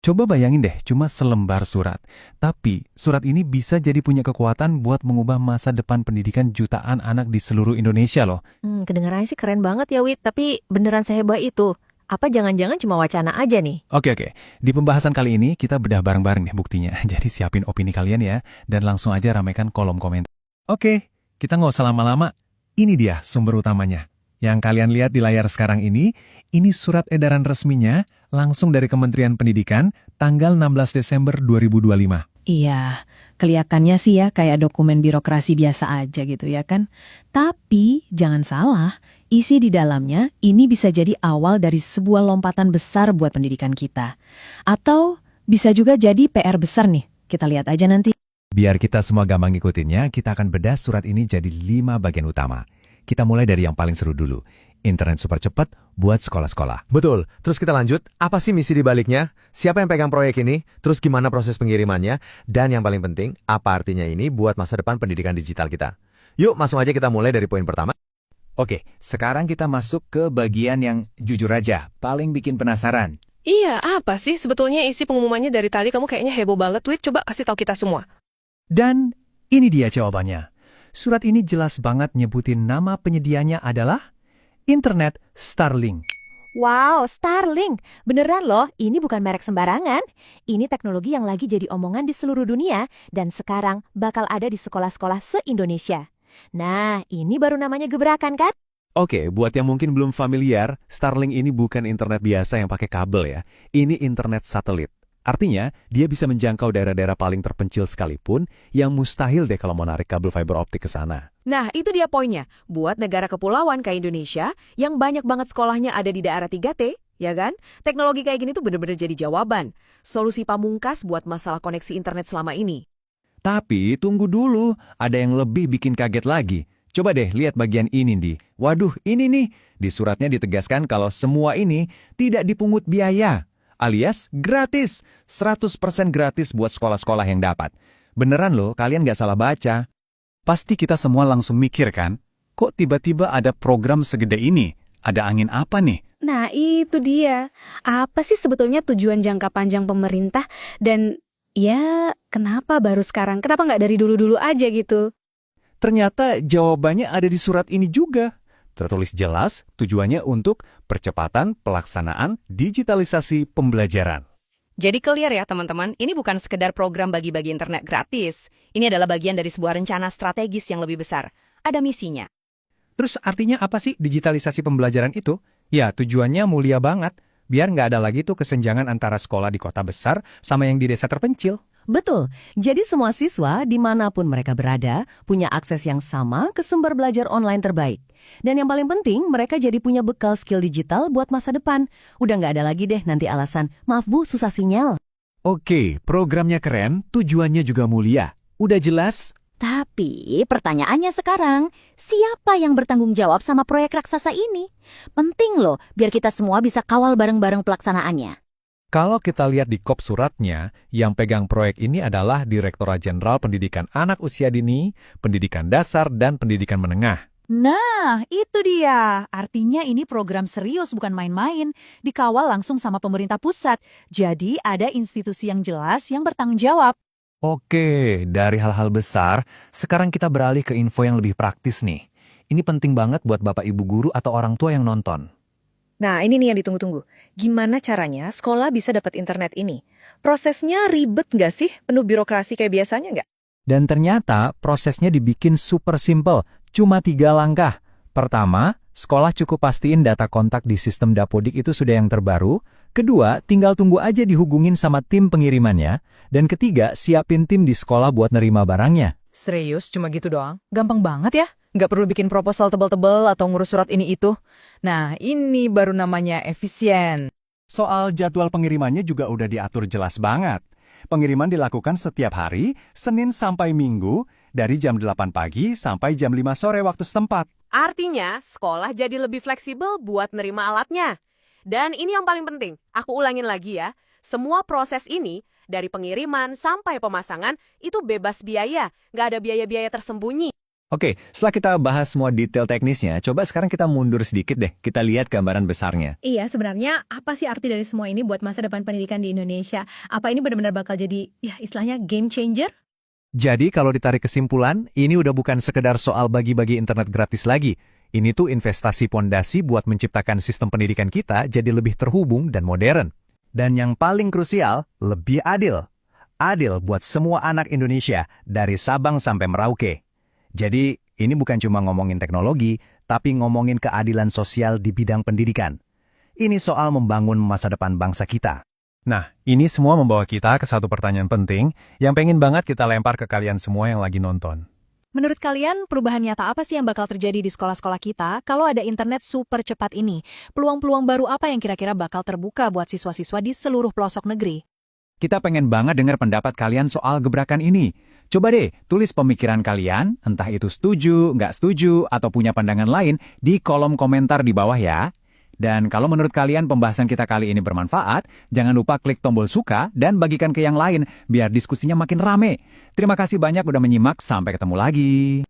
Coba bayangin deh, cuma selembar surat. Tapi, surat ini bisa jadi punya kekuatan buat mengubah masa depan pendidikan jutaan anak di seluruh Indonesia loh. Kedengarannya sih keren banget ya, Wit. Tapi beneran sehebat itu? Apa jangan-jangan cuma wacana aja nih? Oke. Di pembahasan kali ini, kita bedah bareng-bareng nih buktinya. Jadi siapin opini kalian ya, dan langsung aja ramaikan kolom komentar. Oke, kita nggak usah lama-lama. Ini dia sumber utamanya. Yang kalian lihat di layar sekarang ini surat edaran resminya langsung dari Kementerian Pendidikan tanggal 16 Desember 2025. Iya, kelihatannya sih ya kayak dokumen birokrasi biasa aja gitu ya kan. Tapi jangan salah, isi di dalamnya ini bisa jadi awal dari sebuah lompatan besar buat pendidikan kita. Atau bisa juga jadi PR besar nih, kita lihat aja nanti. Biar kita semua gampang ngikutinnya, kita akan bedah surat ini jadi 5 bagian utama. Kita mulai dari yang paling seru dulu. Internet super cepat buat sekolah-sekolah. Betul. Terus kita lanjut, apa sih misi di baliknya? Siapa yang pegang proyek ini? Terus gimana proses pengirimannya? Dan yang paling penting, apa artinya ini buat masa depan pendidikan digital kita? Yuk, langsung aja kita mulai dari poin pertama. Oke, sekarang kita masuk ke bagian yang jujur aja, paling bikin penasaran. Iya, apa sih sebetulnya isi pengumumannya dari tadi? Kamu kayaknya heboh banget, Wit. Coba kasih tahu kita semua. Dan ini dia jawabannya. Surat ini jelas banget nyebutin nama penyedianya adalah Internet Starlink. Wow, Starlink. Beneran loh, ini bukan merek sembarangan. Ini teknologi yang lagi jadi omongan di seluruh dunia dan sekarang bakal ada di sekolah-sekolah se-Indonesia. Nah, ini baru namanya gebrakan kan? Oke, buat yang mungkin belum familiar, Starlink ini bukan internet biasa yang pakai kabel ya. Ini internet satelit. Artinya, dia bisa menjangkau daerah-daerah paling terpencil sekalipun yang mustahil deh kalau mau narik kabel fiber optik ke sana. Nah, itu dia poinnya. Buat negara kepulauan kayak Indonesia, yang banyak banget sekolahnya ada di daerah 3T, ya kan? Teknologi kayak gini tuh bener-bener jadi jawaban. Solusi pamungkas buat masalah koneksi internet selama ini. Tapi tunggu dulu, ada yang lebih bikin kaget lagi. Coba deh lihat bagian ini nih. Waduh, ini nih. Di suratnya ditegaskan kalau semua ini tidak dipungut biaya. Alias gratis, 100% gratis buat sekolah-sekolah yang dapat. Beneran loh, kalian nggak salah baca. Pasti kita semua langsung mikir kan, kok tiba-tiba ada program segede ini? Ada angin apa nih? Nah, itu dia. Apa sih sebetulnya tujuan jangka panjang pemerintah? Dan ya, kenapa baru sekarang? Kenapa nggak dari dulu-dulu aja gitu? Ternyata jawabannya ada di surat ini juga. Tertulis jelas tujuannya untuk percepatan pelaksanaan digitalisasi pembelajaran. Jadi clear ya teman-teman, ini bukan sekedar program bagi-bagi internet gratis. Ini adalah bagian dari sebuah rencana strategis yang lebih besar. Ada misinya. Terus artinya apa sih digitalisasi pembelajaran itu? Ya, tujuannya mulia banget. Biar nggak ada lagi tuh kesenjangan antara sekolah di kota besar sama yang di desa terpencil. Betul, jadi semua siswa dimanapun mereka berada punya akses yang sama ke sumber belajar online terbaik. Dan yang paling penting, mereka jadi punya bekal skill digital buat masa depan. Udah nggak ada lagi deh nanti alasan, maaf bu, susah sinyal. Oke, programnya keren, tujuannya juga mulia. Udah jelas? Tapi pertanyaannya sekarang, siapa yang bertanggung jawab sama proyek raksasa ini? Penting loh, biar kita semua bisa kawal bareng-bareng pelaksanaannya. Kalau kita lihat di kop suratnya, yang pegang proyek ini adalah Direktorat Jenderal Pendidikan Anak Usia Dini, Pendidikan Dasar, dan Pendidikan Menengah. Nah, itu dia. Artinya ini program serius bukan main-main. Dikawal langsung sama pemerintah pusat. Jadi ada institusi yang jelas yang bertanggung jawab. Oke, dari hal-hal besar, sekarang kita beralih ke info yang lebih praktis nih. Ini penting banget buat Bapak Ibu guru atau orang tua yang nonton. Nah, ini nih yang ditunggu-tunggu. Gimana caranya sekolah bisa dapat internet ini? Prosesnya ribet nggak sih? Penuh birokrasi kayak biasanya nggak? Dan ternyata prosesnya dibikin super simple, cuma 3 langkah. Pertama, sekolah cukup pastiin data kontak di sistem Dapodik itu sudah yang terbaru. Kedua, tinggal tunggu aja dihubungin sama tim pengirimannya. Dan ketiga, siapin tim di sekolah buat nerima barangnya. Serius, cuma gitu doang? Gampang banget ya? Nggak perlu bikin proposal tebal-tebal atau ngurus surat ini itu. Nah, ini baru namanya efisien. Soal jadwal pengirimannya juga udah diatur jelas banget. Pengiriman dilakukan setiap hari, Senin sampai Minggu, dari jam 8 pagi sampai jam 5 sore waktu setempat. Artinya, sekolah jadi lebih fleksibel buat nerima alatnya. Dan ini yang paling penting, aku ulangin lagi ya. Semua proses ini, dari pengiriman sampai pemasangan, itu bebas biaya. Nggak ada biaya-biaya tersembunyi. Oke, setelah kita bahas semua detail teknisnya, coba sekarang kita mundur sedikit deh. Kita lihat gambaran besarnya. Iya, sebenarnya apa sih arti dari semua ini buat masa depan pendidikan di Indonesia? Apa ini benar-benar bakal jadi, ya istilahnya game changer? Jadi kalau ditarik kesimpulan, ini udah bukan sekedar soal bagi-bagi internet gratis lagi. Ini tuh investasi pondasi buat menciptakan sistem pendidikan kita jadi lebih terhubung dan modern. Dan yang paling krusial, lebih adil. Adil buat semua anak Indonesia, dari Sabang sampai Merauke. Jadi, ini bukan cuma ngomongin teknologi, tapi ngomongin keadilan sosial di bidang pendidikan. Ini soal membangun masa depan bangsa kita. Nah, ini semua membawa kita ke satu pertanyaan penting yang pengen banget kita lempar ke kalian semua yang lagi nonton. Menurut kalian, perubahan nyata apa sih yang bakal terjadi di sekolah-sekolah kita kalau ada internet super cepat ini? Peluang-peluang baru apa yang kira-kira bakal terbuka buat siswa-siswa di seluruh pelosok negeri? Kita pengen banget dengar pendapat kalian soal gebrakan ini. Coba deh, tulis pemikiran kalian, entah itu setuju, nggak setuju, atau punya pandangan lain di kolom komentar di bawah ya. Dan kalau menurut kalian pembahasan kita kali ini bermanfaat, jangan lupa klik tombol suka dan bagikan ke yang lain, biar diskusinya makin rame. Terima kasih banyak udah menyimak, sampai ketemu lagi.